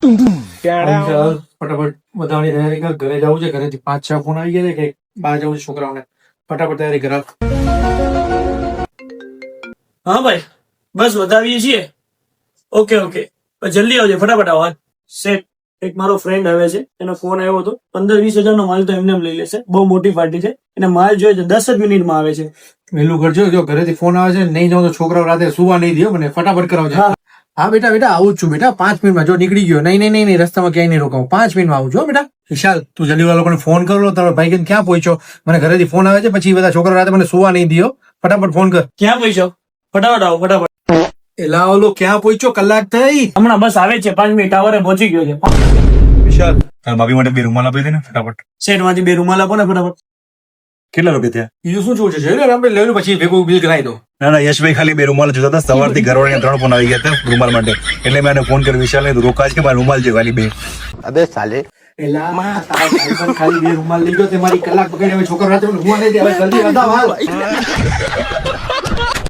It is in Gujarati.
ફટાફટ બધાની તૈયારી કર. ઘરે જવું છે. ઘરેથી 5-6 ફોન આવી ગયા છે કે બહાર જવું છે છોકરાઓને. ફટાફટ તૈયારી કરાવ. હા ભાઈ, બસ વધાવીએ છીએ. ઓકે ઓકે, જલ્દી આવજે, ફટાફટ આવો. સેટ. એક મારો ફ્રેન્ડ આવે છે, એનો ફોન આવ્યો હતો. 15-20 હજારનો માલ તો એમને એમ લઈ લેશે. બહુ મોટી પાર્ટી છે, એને માલ જોઈએ છે. 10 જ મિનિટમાં આવે છે. વહેલું કરજો. જો ઘરેથી ફોન આવે છે, નહીં જાઉં તો છોકરાઓ રાતે સુવા નહીં દે. મને ફટાફટ કરાવજો. હા બેટા બેટા આવું જ છું બેટા. 5 મિનિટમાં જો નીકળી ગયો. નહીં રસ્તામાં ક્યાંય નહીં રોકાવું. 5 મિનિટમાં આવું છું બેટા. વિશાલ, તું જલ્દી વાળા લોકોને ફોન કરો. તારો ભાઈ કે ક્યાં પહોંચ્યો? મને ઘરેથી ફોન આવે છે, પછી બધા છોકરા રાતે મને સુવા નહીં દો. ફટાફટ ફોન કર. ક્યાં પૈસો? ફટાફટ આવો, ફટાફટ. એલા ઓલો ક્યાં પહોંચ્યો? કલાક થઈ. હમણાં બસ આવે છે. 5 મિનિટ ટાવરે પહોંચી ગયો છે. વિશાલ, તાર ભાભી માટે 2 રૂમાલ આપી દે ને ફટાફટ. સેટ માંથી 2 રૂમાલ આપો ને ફટાફટ. કેટલા રૂપિયા થયા? બીજું શું જોવું છે? જઈ લે આપણે લઈ લો, પછી ભેગું બિલ કરાવી દો. ના ના, યશભાઈ ખાલી 2 રૂમાલ જોતા હતા. સવારથી ઘરવાળાને 3 ફોન આવી ગયા હતા રૂમાલ માટે. એટલે મેં એને ફોન કર્યો, વિશાલ ને રોકાજ કે મારા રૂમાલ છે ખાલી 2. अबे साले એલા માં તારા ભાઈ પણ ખાલી 2 રૂમાલ લઈ ગયો. તે મારી કલાક પકડી. હવે છોકરા રાતે મને સુવા નહીં દે. હવે જલ્દી વધાવ હાલ.